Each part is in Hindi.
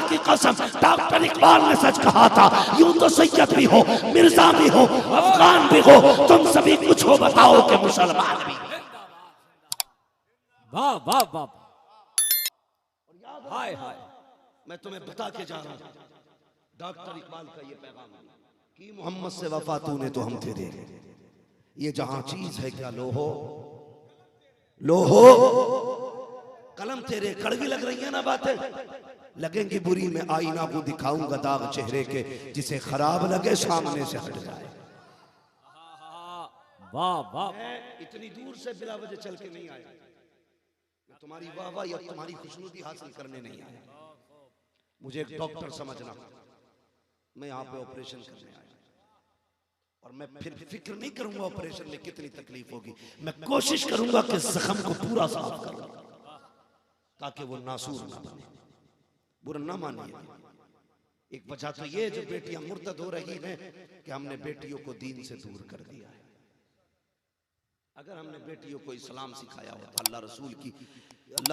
की कसम, डॉक्टर इकबाल ने सच कहा था, यूं तो सैयद भी हो, मिर्जा भी हो, अफगान भी हो, तुम सभी कुछ हो, बताओ कि मुसलमान भी। वाह वाह वाह, हाय हाय। मैं तुम्हें बता के जा रहा हूं, डॉक्टर इकबाल का ये पैगाम कि मोहम्मद से वफा तूने तो हम तेरे, ये जहां चीज है क्या लोहो लोहो, कलम तेरे कड़वी लग रही है ना बातें, लगेंगी बुरी, मैं आईना को दिखाऊंगा दाग चेहरे के, जिसे खराब लगे सामने से हट जाए। वाह वाह, इतनी दूर से बिला वजह चल के नहीं आया, मैं तुम्हारी वाह या तुम्हारी खुशनुदी हासिल करने नहीं आया, मुझे एक डॉक्टर समझना, मैं यहाँ पे ऑपरेशन करने आया और मैं फिर फिक्र नहीं करूंगा ऑपरेशन में कितनी तकलीफ होगी, मैं कोशिश करूंगा कि जख्म को पूरा साफ करूं ताकि वो नासूर ना बने, बुरा ना मानिए। एक वजह तो ये जो बेटियां मुर्तद हो रही हैं कि हमने बेटियों को दीन से दूर कर दिया है। अगर हमने बेटियों को इस्लाम सिखाया होता, अल्लाह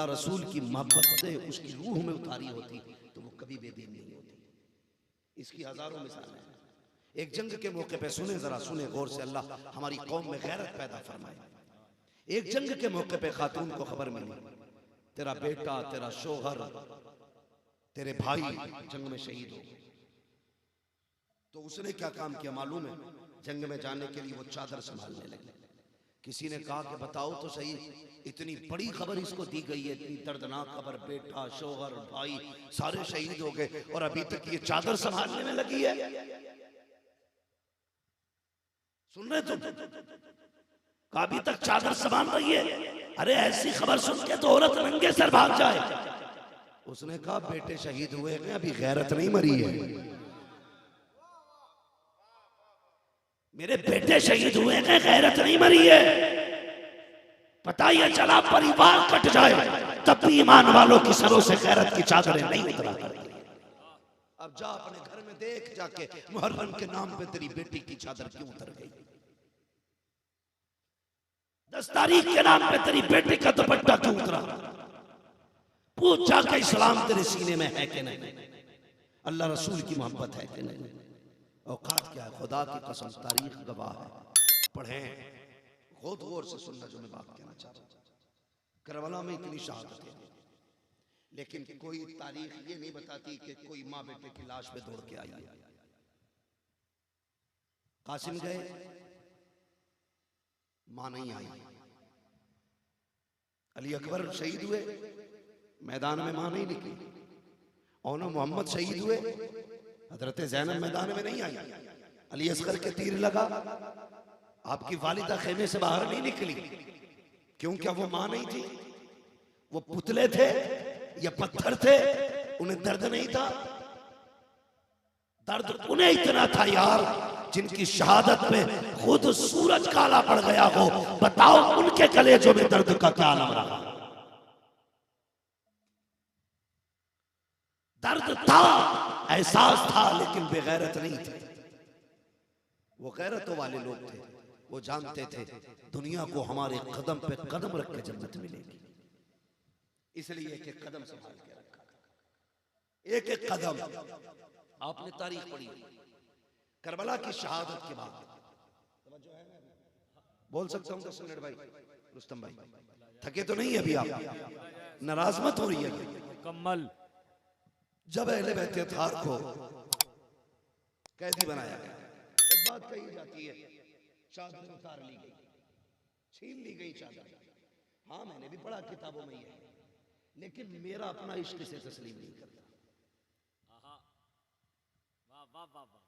रसूल की मोहब्बत उसकी रूह में उतारी होती, तो वो कभी बेदीन नहीं होती। इसकी हजारों मिसालें हैं। एक जंग के मौके पे सुने, जरा सुने गौर से, अल्लाह हमारी कौम में गैरत पैदा फरमाए। एक जंग के मौके पे खातून को खबर मिली, तेरा बेटा, तेरा शोहर, तेरे भाई जंग में शहीद हो गए। तो उसने क्या काम किया मालूम है? जंग में जाने के लिए वो चादर संभालने लगे। किसी ने कहा कि बताओ तो सही, इतनी बड़ी खबर इसको दी गई है, इतनी दर्दनाक खबर, बेटा, शोहर, भाई सारे शहीद हो गए और अभी तक ये चादर संभालने में लगी है। सुन रहे तुम? अभी तक चादर संभाल रही है। अरे ऐसी खबर सुन के तो औरत नंगे सर भाग जाए। उसने कहा बेटे शहीद हुए हैं, अभी गैरत नहीं मरी है। मेरे बेटे शहीद हुए हैं, गैरत नहीं मरी है। पता ही चला परिवार कट जाए तब भी ईमान वालों की सरों से गैरत की चादरें नहीं उतरा करती। अब जा अपने घर में देख जाके, मुहर्रम के नाम पे तेरी बेटी की चादर क्यों उतर गई? 10 तारीख के नाम पे तेरी बेटी का दुपट्टा क्यों उतरा? पूछ जाके इस्लाम तेरे सीने में है कि नहीं, अल्लाह रसूल की मोहब्बत है कि नहीं। औकात क्या है? खुदा की कसम तारीख गवाह है। पढ़ें, बहुत गौर से सुनना जो मैं बात कहना चाहता हूं। करबला में इतनी शहादत है, लेकिन कोई तारीख ये नहीं बताती कि कोई माँ बेटे की लाश पे दौड़ के आई है। कासिम गए, मां नहीं आई। अली अकबर शहीद हुए, मैदान में मां नहीं निकली। और मोहम्मद शहीद हुए, हजरत ज़ैनब मैदान में नहीं आई। अली असगर के तीर लगा, आपकी वालिदा खेमे से बाहर नहीं निकली। क्यों? क्या वो मां नहीं थी? वो पुतले थे या पत्थर थे? उन्हें दर्द नहीं था? दर्द उन्हें इतना था यार, जिनकी शहादत में खुद सूरज काला पड़ गया हो। बताओ उनके कलेजों में दर्द का क्या आलम रहा? दर्द था, एहसास था, लेकिन बेगैरत नहीं थे। वो गैरतों वाले लोग थे। वो जानते थे दुनिया को हमारे कदम पे कदम रख के जन्नत मिलेगी, इसलिए एक एक कदम संभाल के रखा। एक एक कदम। आपने तारीख पढ़ी करबला की शहादत के बाद, बोल सकता हूं 10 मिनट भाई? रुस्तम भाई थके तो नहीं अभी? आप नाराज मत हो रही है? मुकम्मल। जब अहले बैत अतहार को कैदी बनाया गया, एक बात कही जाती है, चादर उतार ली गई, छीन ली गई चादर। हाँ मैंने भी पढ़ा किताबों में ये, लेकिन मेरा अपना इश्क से तस्लीम नहीं करता।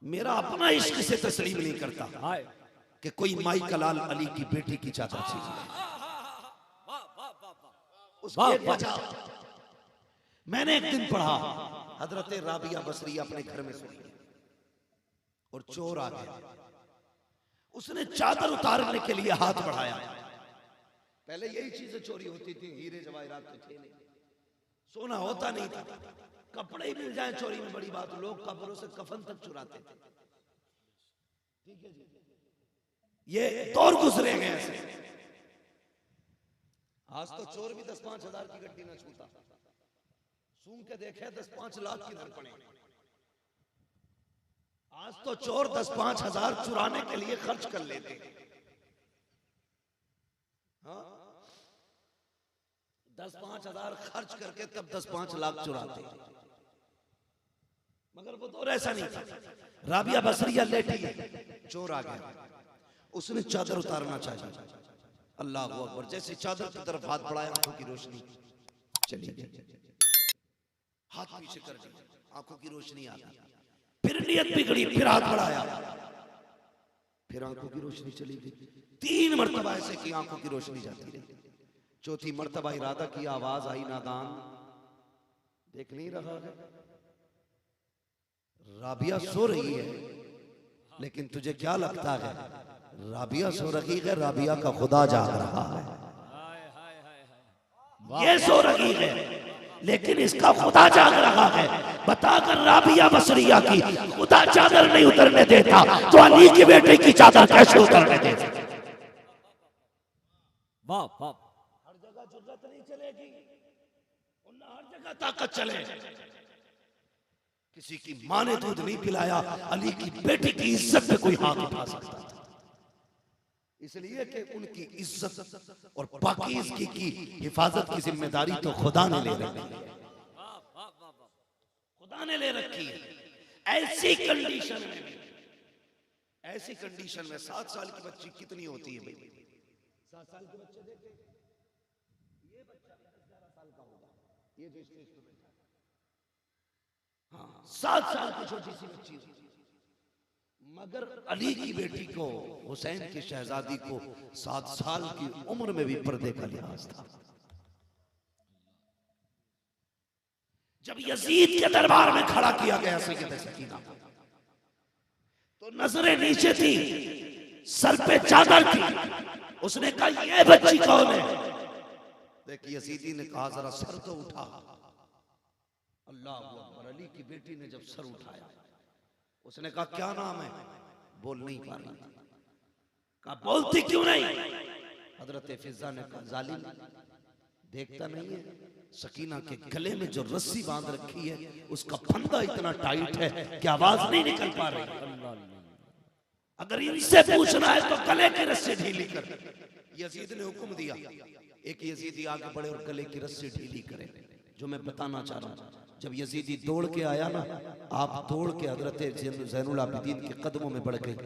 मेरा अपना इश्क से तस्लीम नहीं करता कि कोई माई कलाल अली की बेटी की चादर छीन ले। उसकी एक वजह मैंने एक दिन पढ़ा, हजरत राबिया बसरी अपने घर में सोई और चोर आ गया। उसने चादर उतारने के लिए हाथ बढ़ाया। पहले यही चीजें चोरी होती थी, हीरे जवाहरात तो थे नहीं, सोना होता नहीं था, कपड़े ही मिल जाए चोरी में बड़ी बात। लोग कपड़ों से कफन तक चुराते थे। ठीक है जी, ये दौर गुजरे गए ऐसे। आज तो चोर भी 10-5 हजार की गड्डी ना छूटा। सूंघ के देखे 10-5 लाख किधर पड़े। आज तो चोर 10-5 हजार चुराने के लिए खर्च कर लेते हैं। हाँ? 10-5 हजार खर्च करके तब 10-5 लाख चुराते हैं। मगर वो दौर ऐसा नहीं था। राबिया बसरिया लेटी है, चोर आ गया, उसने चादर उतारना चाहिए। अल्लाह अकबर, जैसे चादर की तरफ हाथ बढ़ाया, आंखों की रोशनी चली गई। हाथ पीछे कर दिया, आंखों की रोशनी आ गई। फिर नियत बिगड़ी, फिर हाथ बढ़ाया, फिर आंखों की रोशनी चली गई। 3 मरतबा ऐसे की आंखों की रोशनी जाती रही। चौथी मरतबा इरादा किया, आवाज आई, नादान देख नहीं रहा है? राबिया सो रही है, लेकिन तुझे क्या लगता है राबिया सो रही है? राबिया का खुदा जाग रहा है। ये सो रही है, लेकिन इसका खुदा जाग रहा है। बताकर राबिया बसरिया की खुदा चादर नहीं उतरने देता, तो अली की बेटे की चादर कैसे उतरने देता? वाह वाह। हर जगह जुर्रत नहीं चलेगी, हर जगह ताकत चले। किसी की मां ने दूध नहीं पिलाया, अली की बेटी की इज्जत पे कोई हाथ उठा सकता था। इसलिए कि उनकी इज्जत और पाकीज़गी की हिफाजत की जिम्मेदारी तो खुदा ने ले रखी है। खुदा ने ले रखी है। ऐसी कंडीशन में 7 साल की बच्ची कितनी होती है भाई? 7 साल के बच्चे देखे, ये बच्चा 11 साल का होगा, ये जो स्टेज पे बैठा है। हाँ, 7 साल की छोटी सी बच्ची, मगर अली की बेटी को, हुसैन की शहजादी को 7 साल की उम्र में भी पर्दे का लिहाज था। जब यजीद के दरबार में खड़ा किया गया सैयद सकीना, तो नजरें नीचे थी, सर पे चादर थी। उसने कहा ये बच्ची कौन है? देखिए यजीदी ने कहा जरा सर तो उठा। अल्लाह अकबर, अली की बेटी ने जब सर उठाया, उसने कहा क्या नाम है? बोल नहीं पा रही। कहा बोलती क्यों नहीं? हजरत फिजा ने कहा जालिम, देखता नहीं है सकीना के गले में जो रस्सी बांध रखी है उसका फंदा इतना टाइट है कि आवाज नहीं निकल पा रही। अगर इनसे पूछना है तो गले की रस्सी ढीली कर। यजीद ने हुक्म दिया, एक यजीदी आगे बढ़े और गले की रस्सी ढीली करे। जो मैं बताना चाह रहा हूं, जब यजीदी दौड़ के आया ना, आप दौड़ के हजरत ज़ैनुल आबिदीन के कदमों में बढ़ गए।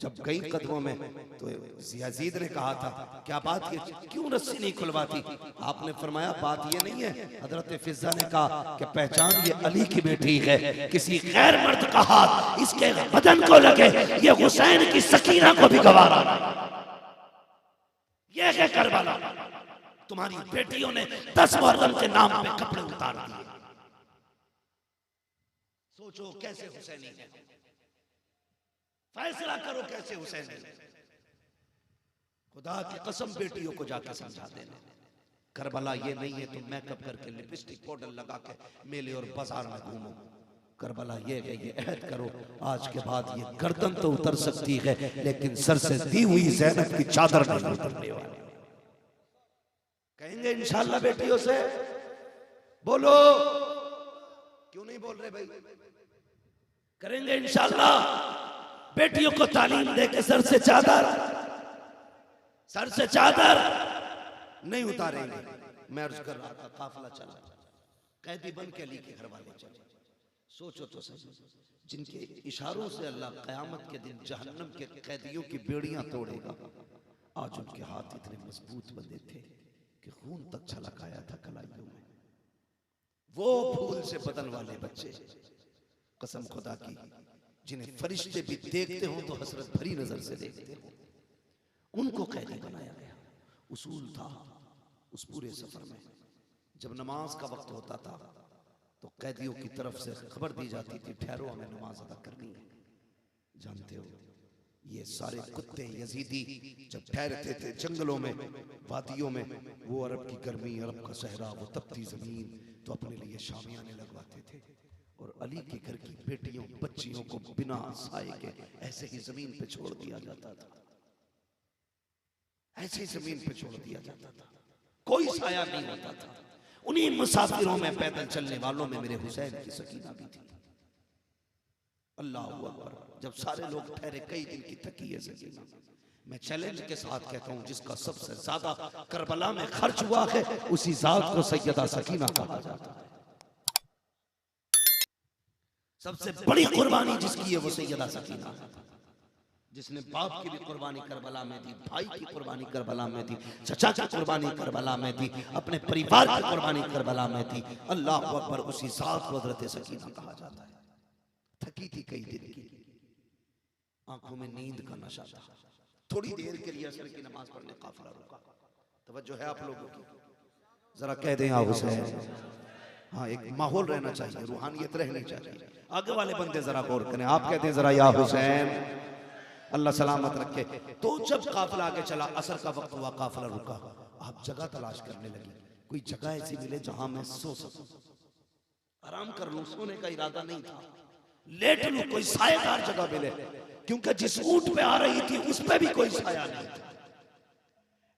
जब कई कदमों में, तो यजीद ने कहा था क्या बात, ये क्यों रस्सी नहीं खुलवाती? आपने फरमाया बात ये नहीं है। हजरत फिजा ने कहा कि पहचान, ये अली की बेटी है, किसी गैर मर्द का हाथ इसके बदन को लगे, ये हुसैन की सकीना को भी गवारा। ये है करबला, तुम्हारी बेटियों ने 10 मुहर्रम के नाम पे कपड़े उतार दिए। सोचो कैसे हुसैनी है, फैसला करो कैसे हुसैनी है। खुदा की कसम बेटियों को जाकर समझा देना, करबला ये नहीं है तुम मेकअप करके लिपस्टिक पाउडर लगा के मेले और बाजार में घूमो। करबला ये है, ये अहद करो आज के बाद ये गर्दन तो उतर सकती है, लेकिन सर से दी हुई ज़ैनब की चादर नहीं उतरने वाली। कहेंगे इंशाल्लाह बेटियों से, बोलो क्यों नहीं बोल रहे भाई? करेंगे इंशाल्लाह। बेटियों को तालीम दे के सर से चादर नहीं उतारेंगे। मैं अर्ज कर रहा था, काफिला चला, कैदी बन के अली के घर वाले चले। सोचो तो सही, जिनके इशारों से अल्लाह कयामत के दिन जहन्नम के कैदियों की बेड़ियां तोड़ेगा, आज उनके हाथ इतने मजबूत बंधे थे कि खून तक छलक आया था कलाइयों में। वो फूल से बदन वाले बच्चे, कसम खुदा की, जिन्हें फरिश्ते भी देखते हो तो हसरत भरी नजर से देखते हो, उनको कैदी बनाया गया। उसूल था उस पूरे सफर में, जब नमाज का वक्त होता था तो कैदियों की तरफ से खबर दी जाती थी, ठहरो हमें नमाज अदा करनी है। जानते हो ये सारे कुत्ते यजीदी जब ठहरते थे जंगलों में, वादियों में, वो अरब की गर्मी, अरब का सहरा, वो तपती जमीन, तो अपने लिए शामियाने लगवाते थे और अली के घर की बेटियों बच्चियों को बिना साए के ऐसे ही जमीन पे छोड़ दिया जाता था। ऐसे ही जमीन पे छोड़ दिया जाता था, कोई साया नहीं होता था। उन्हीं मुसाफिरों में, पैदल चलने वालों में मेरे हुसैन की सकीना भी थी। अल्लाह अकबर। जब सारे लोग ठहरे, कई दिन की थकी है सकीना। मैं चैलेंज के साथ कहता हूं, जिसका सबसे ज्यादा करबला में खर्च हुआ है उसी जात को सैयदा सकीना कहा जाता है। सबसे बड़ी कुर्बानी जिसकी है वो सैयदा सकीना है, जिसने बाप की भी कुर्बानी करबला में दी, भाई की कुर्बानी करबला में दी, चचा की कुर्बानी करबला में दी, अपने परिवार की कुर्बानी करबला में दी। अल्लाह अकबर। उसी साथ को हज़रत सकीना कहा जाता है। थकी थी कई दिन की, आंखों में नींद का नशा था। थोड़ी देर के लिए असर की नमाज पढ़ने काफिला रुका। तवज्जो है आप लोगों की? जरा कह दें या हुसैन। हाँ, एक माहौल रहना चाहिए, रूहानियत रहनी चाहिए। आगे वाले बंदे जरा गौर करें, आप कहते हैं जरा या हुसैन, अल्लाह सलामत रखे। तो जब काफिला आगे चला, असर का वक्त हुआ, काफिला रुका। आप जगह तलाश करने लगी, कोई जगह ऐसी मिले जहां मैं सो सकूं, आराम कर लूं। सोने का इरादा नहीं था, लेट लूं, कोई सायेदार जगह मिले, क्योंकि जिस ऊंट पे आ रही थी उस पे भी कोई साया नहीं था।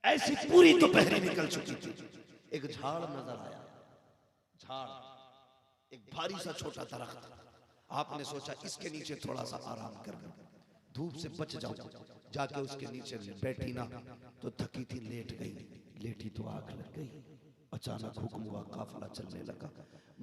ऐसी पूरी दोपहरी निकल चुकी थी। एक झाड़ नजर आया, झाड़, एक भारी सा छोटा दरख्त। आपने सोचा इसके नीचे थोड़ा सा आराम कर लूं, धूप से बच जाऊं। जाके उसके नीचे बैठी ना तो थकी थी, लेट गई। लेटी तो आग लग गई। अचानक हुक्म हुआ, काफिला चलने लगा।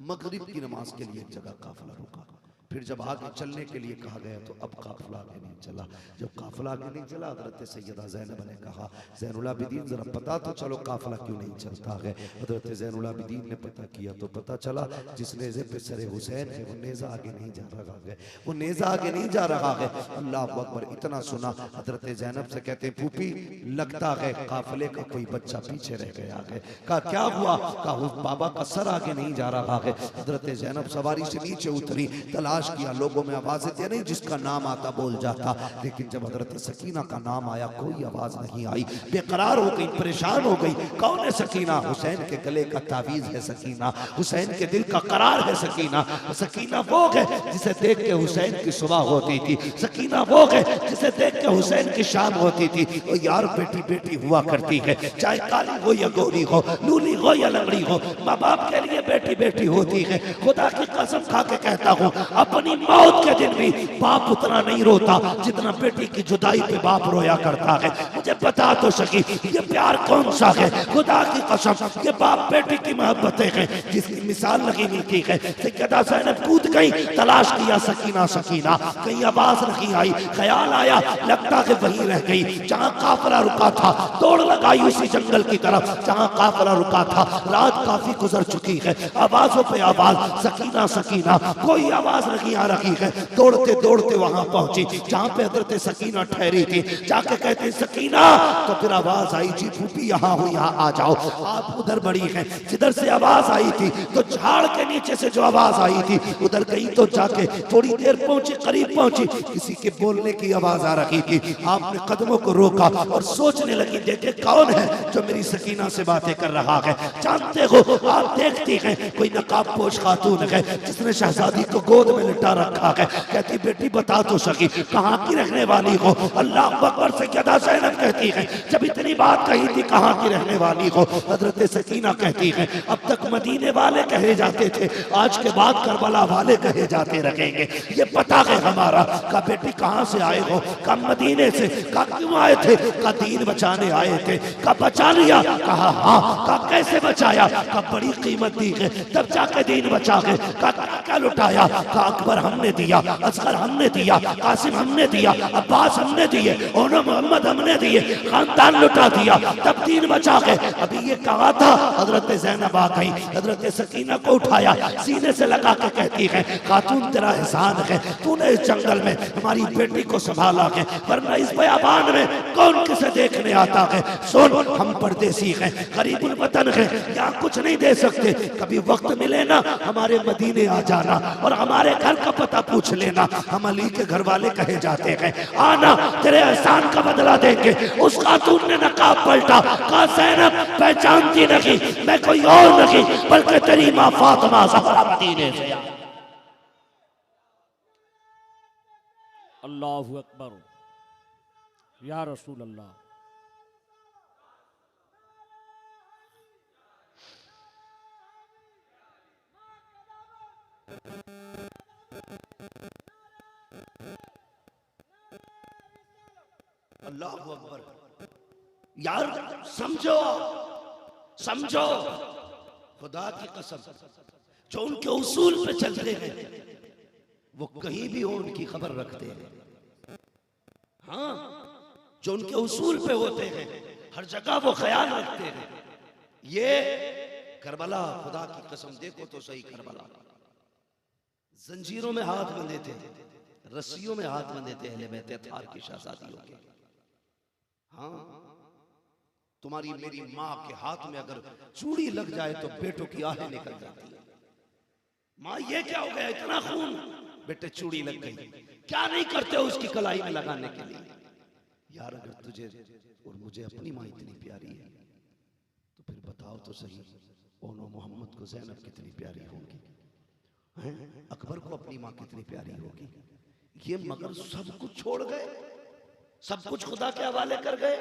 मगरिब की नमाज के लिए एक जगह काफिला रुका। फिर जब आगे चलने के लिए कहा गया तो अब काफिला आगे नहीं चला। जब काफिला आगे नहीं चला, हजरत सैयदा ज़ैनब ने कहा, ज़ैनुल आबिदीन जरा पता तो चलो काफिला क्यों नहीं चलता है। हजरत ज़ैनुल आबिदीन ने पता किया तो पता चला जिस नेज़े पे सरे हुसैन है वो नेज़ा आगे नहीं जा रहा है, वो नेज़ा आगे नहीं जा रहा है। अल्लाह अकबर। इतना सुना, हजरत ज़ैनब से कहते हैं, फूफी लगता है काफिले का कोई बच्चा पीछे रह गया है। कहा क्या हुआ? कहा बाबा का सर आगे नहीं जा रहा है। हजरत ज़ैनब सवारी से नीचे उतरी, तलाश किया, लोगों में आवाजें थे नहीं, जिसका नाम आता बोल जाता। लेकिन जब हजरत सकीना का नाम आया कोई आवाज नहीं आई। बेकरार हो गई, परेशान हो गई। कौन है सकीना? हुसैन के गले का तावीज है सकीना, हुसैन के दिल का करार है सकीना। सकीना वो है जिसे देख के हुसैन की सुबह होती थी, सकीना वो है जिसे देख के हुसैन की शाम होती थी। और यार बेटी बेटी हुआ करती है, चाहे काली हो या गोरी हो, लूली हो या लंगड़ी हो, माँ बाप के लिए बेटी बेटी होती है। खुदा की कसम खा के कहता हूँ, अपनी मौत के दिन भी बाप उतना नहीं रोता जितना बेटी की जुदाई पे बाप रोया करता है। मुझे बता तो सकी ये प्यार कौन सा है? खुदा की कसम, ये बाप बेटी की मोहब्बतें हैं जिसकी मिसाल नहीं मिलती है। सैयदा ज़ैनब कूद गई, तलाश किया सकीना सकीना, कहीं आवाज नहीं आई। ख्याल आया लगता है वहीं रह गई जहां काफिला रुका था। दौड़ लगाई उसी जंगल की तरफ जहां काफिला रुका था। रात काफी गुजर चुकी है, आवाजों पे आवाज, सकीना सकीना, कोई आवाज नहीं आ रही है। दौड़ते दौड़ते वहां पहुंची जहां पे हजरत सकीना ठहरी थी। जाके कहते सकीना, तो फिर आवाज आई, जी फूफी यहाँ हो, यहाँ आ जाओ। आप उधर बड़ी हैं, जिधर से आवाज आई थी तो झाड़ के नीचे से जो आवाज आई थी उधर गई। तो जाके थोड़ी देर पहुंची, करीब पहुंची, किसी के बोलने की आवाज आ रही थी। आपने कदमों को रोका और सोचने लगी, देखे कौन है जो मेरी सकीना से बातें कर रहा है। जानते हो, आप देखती हैं कोई नकाब पोश खातून है जिसने शहजादी को गोद में लिटा रखा है। कहती बेटी बता तो सकी कहाँ की रहने वाली हो? अल्लाह अकबर। सैयदा ज़ैनब कहती है, जब इतनी बात कही थी कहाँ की रहने वाली हो? हजरत सकीना कहती है, अब तक मदीने वाले कहे जाते थे, आज के बाद करबला वाले कहे जाते रहेंगे। ये पता है हमारा। का बेटी कहाँ से आए हो? का मदीने से। का क्यों आए थे? का दीन बचाने आए थे। का बचा लिया? कहा हाँ। का कैसे बचाया? का बड़ी कीमत दी है तब जाके दीन बचा के। का क्या लुटाया? का अकबर हमने दिया, असगर हमने दिया, कासिम हमने दिया, अब्बास हमने दिए, और मोहम्मद हमने दिए, खानदान लुटा दिया तब दीन बचा के। अभी ये कहा था, हजरत ज़ैनब आ गई, हजरत सकीना को उठाया, सीने से लगा के कहती है, खातून तेरा एहसान है, तूने इस जंगल में हमारी बेटी को संभाला है, वरना इस बयाबान में कौन किसे देखने आता है। सुन, हम परदेसी हैं, गरीबुल वतन हैं, यहाँ कुछ नहीं दे सकते। कभी वक्त मिले ना हमारे मदीने आ जाना और हमारे घर का पता पूछ लेना। हम अली के घर वाले कहे जाते हैं, आना तेरे एहसान का बदला देंगे। उस खातून ने नकाब पलटा, कहा ज़ैनब पहचानती नहीं, मैं कोई और नहीं बल्कि तेरी माँ फातिमा ज़हरा मदीने से। अल्लाहु अकबर, या रसूल अल्लाह। अल्लाह अकबर। यार समझो, समझो, खुदा की कसम, जो उनके उसूल पे चलते हैं वो कहीं भी हो उनकी खबर रखते हैं। हाँ, जो उनके उसूल पे होते हैं हर जगह वो ख्याल रखते हैं। ये करबला, खुदा की कसम देखो तो सही, करबला जंजीरों में हाथ बंधे थे, रस्सियों में हाथ बंधे थे अहले बैत अत्हार की शहजादियों के। हाँ, तुम्हारी मेरी माँ के हाथ में अगर चूड़ी लग जाए तो बेटों की आहें निकल जाती है। माँ ये क्या हो गया, इतना खून, बेटे चूड़ी लग गई, क्या नहीं करते हो उसकी कलाई में लगाने के लिए। यार अगर तुझे और मुझे अपनी माँ इतनी प्यारी है तो फिर बताओ तो सही, ओनो मोहम्मद को ज़ैनब कितनी प्यारी होगी, हैं? अकबर को अपनी माँ कितनी प्यारी होगी। ये मगर सब कुछ छोड़ गए, सब कुछ खुदा के हवाले कर गए,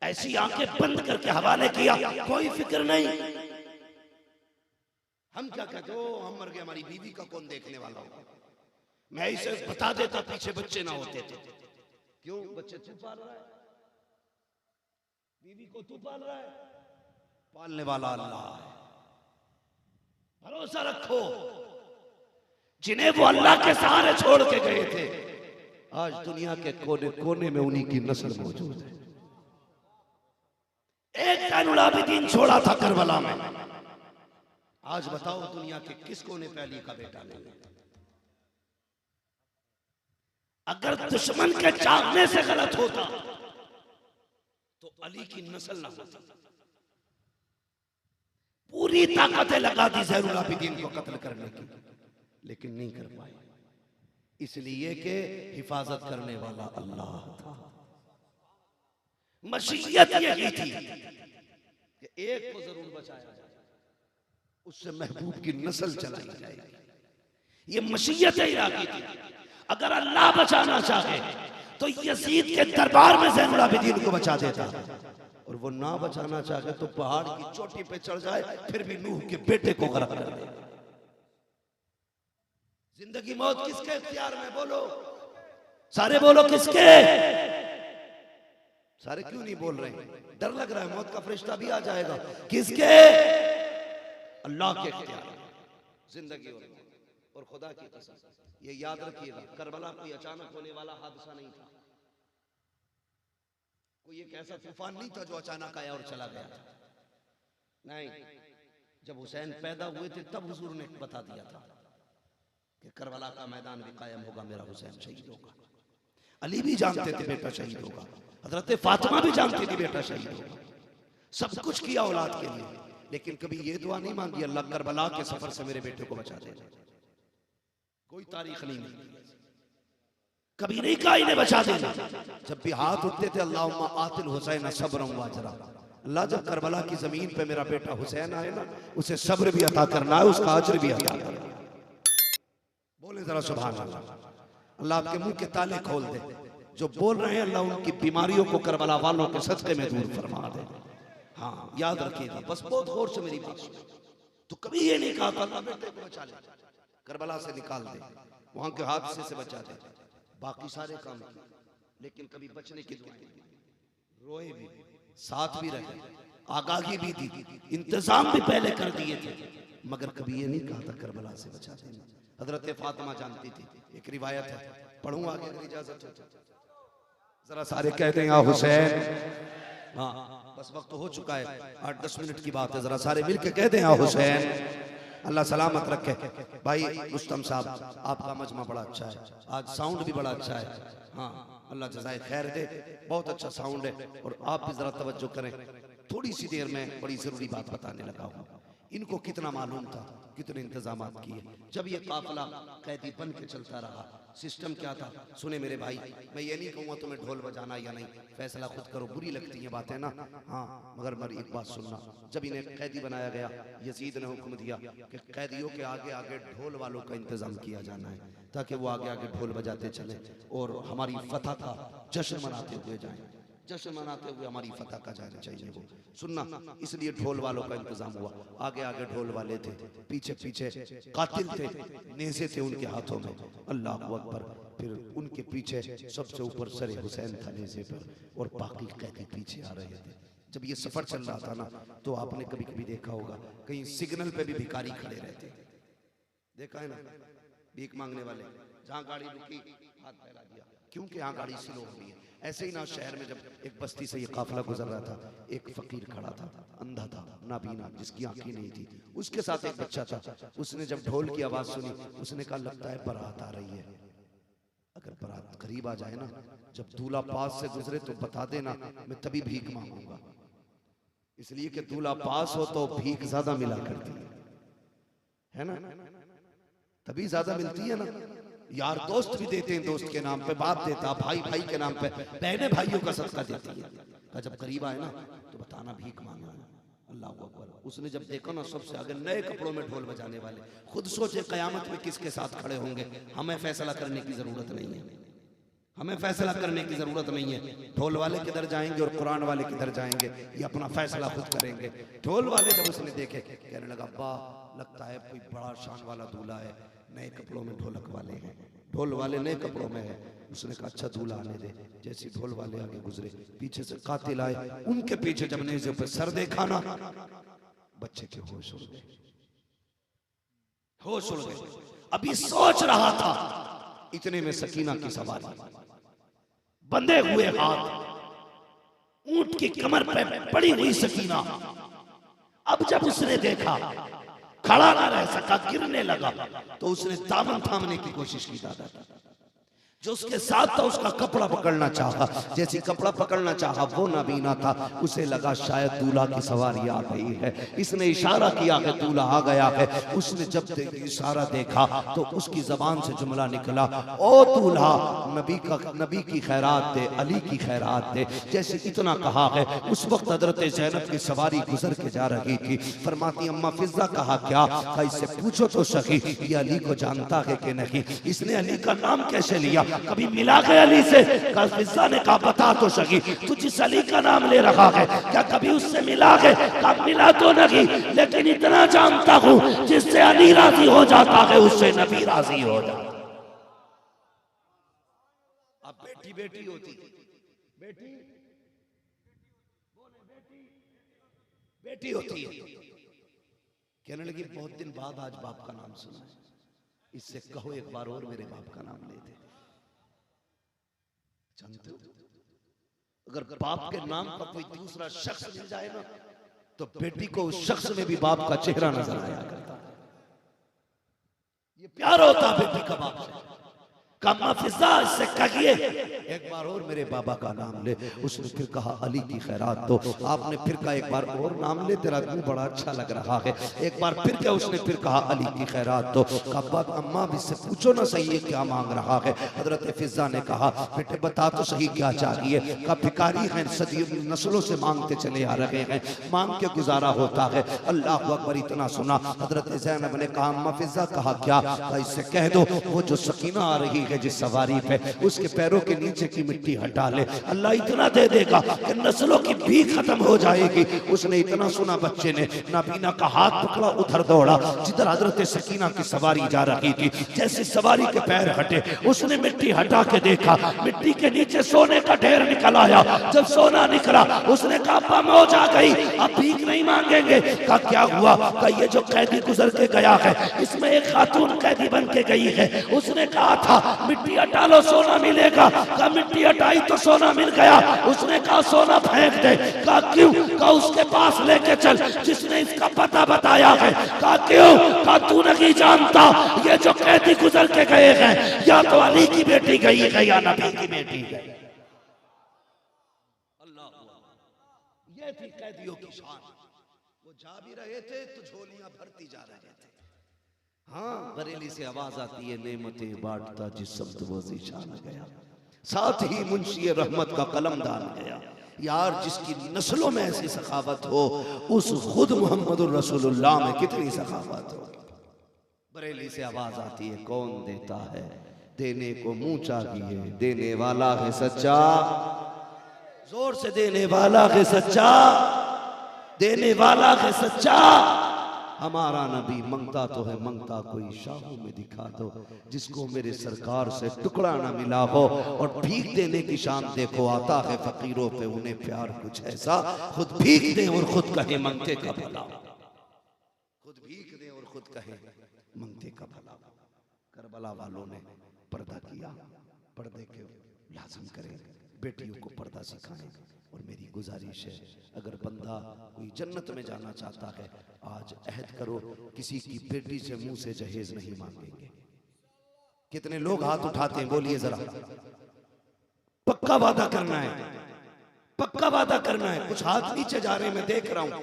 ऐसी आंखें बंद करके हवाले किया, कोई फिक्र नहीं। हम क्या कहते हो, हम मर गए, हमारी बीवी का कौन देखने वाला होगा। मैं इसे बता देता पीछे बच्चे ना होते थे। क्यों, बच्चे तू पाल रहा है, बीवी को तू पाल रहा है, पालने वाला अल्लाह है। भरोसा रखो, जिन्हें वो अल्लाह के सहारे छोड़ के गए थे आज दुनिया के कोने कोने में उन्हीं की नस्ल मौजूद है। एक ज़ैनुल आबिदीन छोड़ा था करबला में, आज बताओ दुनिया के किस कोने पे अली का बेटा नहीं है। अगर दुश्मन के चाहने से गलत होता तो अली की नस्ल ना होती। पूरी ताकतें लगा दी ज़ैनुल आबिदीन को कत्ल करने की, लेकिन नहीं कर पाए, इसलिए कि हिफाजत करने वाला अल्लाह था। मशीयत यही थी कि एक को जरूर बचाया जाए, उससे महबूब की नस्ल चलाई जाएगी। ये मशीयत इलाही थी। अगर अल्लाह बचाना चाहे तो यजीद के दरबार में ज़ैनुल आबिदीन को बचा देता, और वो ना बचाना चाहे तो पहाड़ की चोटी पे चढ़ जाए फिर भी नूह के बेटे को गरक कर दे। जिंदगी मौत किसके इख्तियार में, बोलो सारे, बोलो किसके। सारे क्यों नहीं बोल रहे, डर लग रहा है, मौत का फरिश्ता भी आ जाएगा। किसके, अल्लाह के इख्तियार में जिंदगी और खुदा की कसम ये याद रखिएगा, करबला कोई अचानक होने वाला हादसा नहीं था, कोई एक ऐसा तूफान नहीं था जो अचानक आया और चला गया था। नहीं, जब हुसैन पैदा हुए थे तब हुजूर ने बता दिया था कि करबला का मैदान भी कायम होगा, मेरा हुसैन शहीद होगा। अली भी जानते थे बेटा शहीद होगा, हजरत फातिमा भी जानती थी बेटा शहीद होगा। सब कुछ किया औलाद के लिए, लेकिन कभी ये दुआ नहीं मांगी अल्लाह करबला के सफर से मेरे बेटे को बचा दे। कोई तारीख नहीं मिलती, कभी नहीं कहा इन्हें बचा देना। जब भी हाथ उठते थे अल्लाहुम्मा आतिल हुसैन सब्रन वाजरा, अल्लाह जब करबला की जमीन पे मेरा बेटा हुसैन आए ना, उसे सब्र भी अता करना है, उसका अजर भी अता करना। बोले जरा सुभान अल्लाह। अल्लाह आपके मुंह के ताले खोल दे, जो बोल रहे हैं अल्लाह उनकी बीमारियों को करबला वालों के सदके में दूर फरमा दे। हाँ याद रखिएगा, बस बहुत गौर से मेरी बात सुनो। तो कभी ये नहीं कहा अल्लाह बेटे को बचा ले, करबला से निकाल दे, वहां के हादसे से बचा दे, बाकी सारे काम किए, लेकिन कभी बचने की दुआ नहीं, रोए भी, साथ भी रहे, आगाही भी दी, इंतजाम भी पहले कर दिए थे, मगर कभी ये नहीं कहा था करबला से बचा देना। हजरत फातिमा जानती थी, एक रिवायत है, पढ़ूं आगे अगर इजाजत हो, जरा सारे कह दें या हुसैन। हाँ बस वक्त हो चुका है, 8-10 मिनट की बात है, जरा सारे मिलके कह दें या हुसैन। अल्लाह सलामत रखे। भाई रुस्तम साहब आपका मजमा बड़ा अच्छा है, आज साउंड भी बड़ा अच्छा है। हाँ अल्लाह जज़ाए खैर दे, बहुत अच्छा साउंड है, और आप भी जरा तवज्जो करें। थोड़ी सी देर में बड़ी जरूरी बात बताने लगा हूँ। इनको कितना मालूम था, कितने इंतजामात किए। जब ये काफिला कैदी बन के चलता रहा, सिस्टम क्या था सुने मेरे भाई, मैं ये नहीं कहूँगा तुम्हें ढोल बजाना या नहीं, फैसला खुद करो, बुरी लगती हैं बातें ना। हाँ मगर मेरी एक बात सुनना, जब इन्हें कैदी बनाया गया, यजीद ने हुक्म दिया कि कैदियों के आगे आगे ढोल वालों का इंतजाम किया जाना है, ताकि वो आगे आगे ढोल बजाते चले और हमारी फतह का जश्न मनाते हुए जाएं। जश्न मनाते हुए हमारी फतह का जाना चाहिए वो सुनना। इसलिए ढोल वालों का इंतजाम हुआ। आगे आगे ढोल वाले थे, पीछे पीछे कातिल थे, नेज़े थे उनके हाथों में। अल्लाह अकबर। फिर उनके पीछे सबसे ऊपर सरे हुसैन था नेज़े पर, और बाकी कैदी पीछे आ रहे थे। जब ये सफर चल रहा था ना, तो आपने कभी कभी देखा होगा कहीं सिग्नल पे भी भिखारी खड़े रहते, देखा है ना, भीख मांगने वाले। जहां गाड़ी रुकी हाथ फैला दिया, क्योंकि यहाँ गाड़ी स्लो हो रही है। ऐसे ही ना शहर में जब एक बस्ती से ये काफिला गुजर रहा था, एक फकीर खड़ा था, अंधा था, नाबीना, जिसकी आंखें नहीं थी। उसके साथ एक बच्चा था। उसने जब ढोल की आवाज सुनी, उसने कहा लगता है बारात आ रही है। अगर बारात करीब आ जाए ना, जब दूल्हा पास से गुजरे तो बता देना, मैं तभी भीख मांगूंगा। इसलिए कि दूल्हा पास हो तो भीख ज्यादा मिला करती है ना, तभी ज्यादा मिलती है ना। यार दोस्त भी देते हैं दोस्त के नाम पे, बाप देता, भाई भाई के नाम पे, बहनें भाइयों का सदका देती है। जब करीब आए ना तो बताना भीख मांगना। अल्लाह अकबर। उसने जब देखा ना सबसे आगे नए कपड़ों में ढोल बजाने वाले, खुद सोचे कयामत में किसके साथ खड़े होंगे। हमें फैसला करने की जरूरत नहीं है, हमें फैसला करने की जरूरत नहीं है। ढोल वाले किधर जाएंगे और कुरान वाले किधर जाएंगे, ये अपना फैसला खुद करेंगे। ढोल वाले जब उसने देखे, कहने लगा वाह, लगता है कोई बड़ा शान वाला दूल्हा है, नए कपड़ों में ढोलक वाले हैं, ढोल वाले नए कपड़ों में है। उसने कहा अच्छा दूल्हा आने दे। जैसे ढोल वाले आगे गुजरे, पीछे से कातिल आए, उनके पीछे जब नेज़े पे सर देखा ना, बच्चे के होश उड़ गए, होश उड़ गए। अभी सोच रहा था, इतने में सकीना की सवारी, बंधे हुए हाथ, ऊंट की कमर पे पड़ी हुई सकीना। अब जब उसने देखा खड़ा ना रह सका, गिरने लगा, तो उसने दामन थामने की कोशिश की। दादा जो उसके साथ था उसका कपड़ा पकड़ना चाहा, जैसे कपड़ा पकड़ना चाहा वो नाबीना था। उसे लगा शायद दूल्हा की सवारी आ गई है। इसने इशारा किया कि दूल्हा आ गया है। उसने जब इशारा देखा तो उसकी जबान से जुमला निकला, ओ दूल्हा, नबी की खैरात दे, अली की खैरात दे। जैसे इतना कहा है, उस वक्त हजरत ज़ैनब की सवारी गुजर के जा रही थी। फरमाती अम्मा फिजा कहा क्या? इससे पूछो तो सही, ये अली को जानता है कि नहीं, इसने अली का नाम कैसे लिया, कभी मिला के अली से? फिजा ने कहा बता तो सही, तू जिस अली का नाम ले रहा है क्या कभी उससे मिला है? कब मिला तो नहीं, लेकिन इतना जानता हूं जिससे अली राजी हो जाता है उससे नबी राजी हो जाता। अब बेटी बेटी होती, बेटी बेटी होती है। कहने लगी बहुत दिन बाद आज बाप का नाम सुना है, इससे कहो एक बार और मेरे बाप का नाम ले दे। जानते हो, अगर बाप के नाम का कोई दूसरा शख्स मिल जाए ना, तो बेटी को उस शख्स में भी बाप का चेहरा नजर आया करता। ये प्यार होता बेटी का बाप से। कम्मा फिजा से कहिए एक बार और मेरे बाबा का नाम ले। उसने फिर कहा अली की खैरात दो। आपने फिर कहा एक बार और नाम ले, तेरा मुंह बड़ा अच्छा लग रहा है। एक बार फिर क्या उसने फिर कहा अली की खैरात दो। कहा अम्मा भी से पूछो ना सही है क्या मांग रहा है। हजरत फिजा ने कहा बेटे बता तो सही क्या चाहिए। कहा भिखारी हैं, सदियों नस्लों से मांगते चले आ रहे हैं, मांग के गुजारा होता है। अल्लाह अकबर। इतना सुना हजरत ज़ैनब ने कहा अम्मा फिजा कहा क्या? इससे कह दो वो जो सकीना आ रही है जिस सवारी पे, उसके पैरों के नीचे की मिट्टी हटा ले, अल्लाह इतना दे देगा कि नस्लों की भीख खत्म हो जाएगी। उसने इतना सुना, बच्चे ने नाबीना का हाथ पकड़ा, उधर दौड़ा जिधर हजरत सकीना की सवारी जा रही थी। जैसे सवारी के पैर हटे, उसने मिट्टी हटा के देखा, मिट्टी के नीचे सोने का ढेर निकल आया। जब सोना निकला उसने कहा अब्बा मौज आ गई, अब भीख नहीं मांगेंगे। कहा क्या हुआ? कहा ये जो कैदी गुजर के गया है, इसमें एक खातून कैदी बन के गई है। उसने कहा था मिट्टी हटा लो सोना मिलेगा। कहा मिट्टी हटाई तो सोना मिल गया। उसने कहा सोना फेंक दे। कहा क्यों? कहा उसके पास लेके चल जिसने इसका पता बताया है। कहा क्यों? कहा तू नहीं जानता ये जो कैदी गुजर के गए हैं, या तो अली की बेटी गई है या नबी की बेटी गई। अल्लाह, ये थी कैदियों की शान। वो जा भी रहे थे तो झोलियां भरती जा रहे थे। हाँ, बरेली से आवाज आती है नेमतें बांटता जिस शब्द वो ज़ीशान गया, साथ ही मुंशी रहमत का कलम दान गया। यार जिसकी नस्लों में ऐसी सखावत हो, उस खुद मोहम्मदुर रसूलुल्लाह में कितनी सखावत हो। बरेली से आवाज आती है कौन देता है, देने को मुंह चाहिए, देने वाला है सच्चा। जोर से देने वाला है सच्चा, देने वाला है सच्चा। हमारा नबी मंगता तो है, मंगता कोई शाहों में दिखा दो, जिसको मेरे सरकार से टुकड़ा ना मिला हो। और भीख देने की शान देखो, आता है फकीरों पे उन्हें प्यार कुछ ऐसा, खुद भीख दे और खुद कहे मंगते का भला, खुद भीख दे और खुद कहे मंगते का भला। करबला वालों ने पर्दा किया, पर्दे के लाज़िम करें, बेटियों को पर्दा सिखाएं। और मेरी गुजारिश है, अगर बंदा कोई जन्नत में जाना चाहता है, आज अहद करो किसी की बेटी से मुंह से जहेज नहीं मांगेंगे। कितने लोग हाथ उठाते हैं, बोलिए जरा। पक्का वादा करना है, पक्का वादा करना है। कुछ हाथ नीचे जा रहे हैं, मैं देख रहा हूं,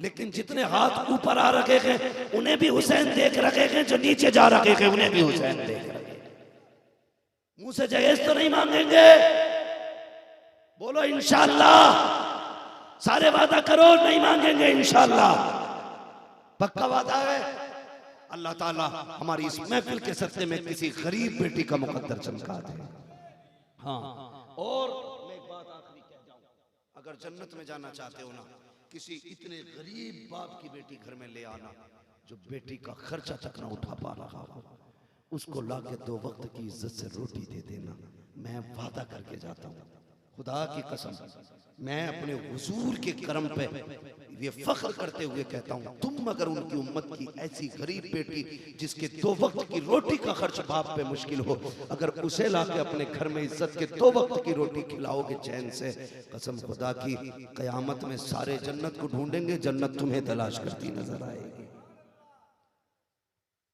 लेकिन जितने हाथ ऊपर आ रखे हैं उन्हें भी हुसैन देख रखे हैं, जो नीचे जा रखे हैं उन्हें भी हुसैन देख रखे हैं। मुंह से जहेज तो नहीं मांगेंगे, बोलो इंशाअल्लाह। सारे वादा करो, नहीं मांगेंगे इंशाअल्लाह, पक्का वादा है। अल्लाह ताला हमारी इस महफिल के सत्ते में किसी गरीब बेटी का मुकद्दर चमका दे। हाँ, और मैं एक बात आखिरी कह जाऊं, अगर जन्नत में जाना चाहते हो ना, किसी इतने गरीब बाप की बेटी घर में ले आना जो बेटी का खर्चा तक ना उठा पा रहा हो, उसको लाके 2 वक्त की इज्जत से रोटी दे देना। मैं वादा करके जाता हूँ, खुदा की कसम, मैं अपने हुजूर के करम पे ये फख्र करते हुए कहता हूँ, तुम अगर उनकी उम्मत की ऐसी गरीब बेटी जिसके 2 वक्त की रोटी का खर्च बाप पे मुश्किल हो, अगर उसे लाके अपने घर में इज्जत के 2 वक्त की रोटी खिलाओगे चैन से, कसम खुदा की, कयामत में सारे जन्नत को ढूंढेंगे, जन्नत तुम्हें तलाश करती नजर आएगी।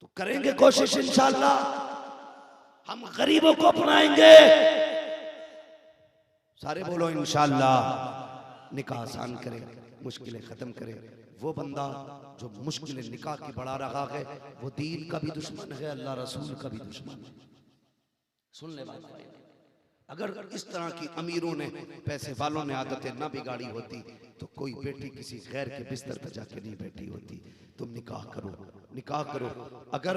तो करेंगे कोशिश इंशाअल्लाह, हम गरीबों को अपनाएंगे। सारे बोलो इंशाअल्लाह। निकाह आसान करें, मुश्किलें खत्म करें। वो बंदा जो मुश्किलें निकाह की बढ़ा रहा है, वो दीन का भी दुश्मन है, अल्लाह रसूल का भी दुश्मन है। सुन ले बात भाई, अगर इस तरह की अमीरों ने, पैसे वालों ने आदतें ना बिगाड़ी होती तो कोई बेटी किसी गैर के बिस्तर पर जाके नहीं बैठी होती। तुम निकाह करो, निकाह करो। अगर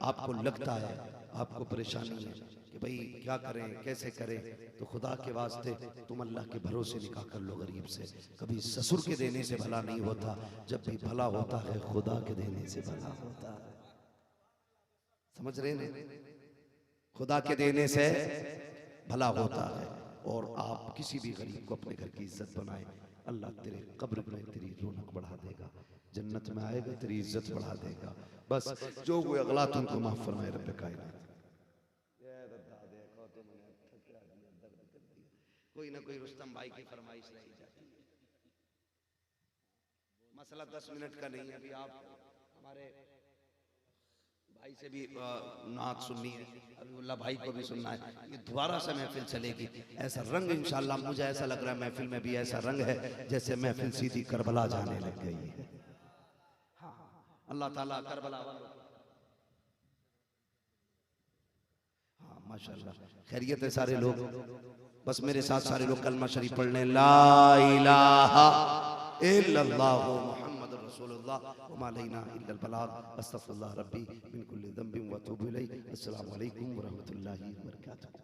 आपको लगता है, आपको परेशानी है कि भाई क्या करें, कैसे करें, तो खुदा के वास्ते तुम अल्लाह के भरोसे निकाह कर लो गरीब से। कभी ससुर के देने से भला नहीं होता, जब भी भला होता है खुदा के देने से भला होता है। समझ रहे हैं? खुदा के देने से भला होता है। और आप किसी भी गरीब को अपने घर की इज्जत बनाए, अल्लाह तेरे कब्र में तेरी रौनक बढ़ा देगा, जन्नत में आएगा तेरी इज्जत बढ़ा देगा। बस जो कोई अगला तुमको माफ फरमाए रब कायनात। कोई ना कोई रुस्तम भाई की फरमाइश रही जाती है। मसला 10 मिनट का नहीं है। अभी आप हमारे भाई से भी नात सुननी है, अबीउल्लाह भाई को भी सुनना है। ये दोबारा से महफिल चलेगी। ऐसा रंग इंशाअल्लाह, मुझे ऐसा लग रहा है महफिल में भी ऐसा रंग है जैसे महफिल सीधी करबला जाने लग गई है। अल्लाह ताला करबला वालों, हाँ माशाअल्लाह, खैरियत है सारे लोग। बस मेरे साथ सारे लोग कलमा शरीफ पढ़ लें, ला इलाहा इल्लल्लाह मुहम्मदुर रसूलुल्लाह व मा अलैना इल्लल बलाग, अस्तगफिरुल्लाह रब्बी मिन कुल्ली ज़ंबिन व अतूबु इलैह। अस्सलामु अलैकुम व रहमतुल्लाहि व बरकातुहू।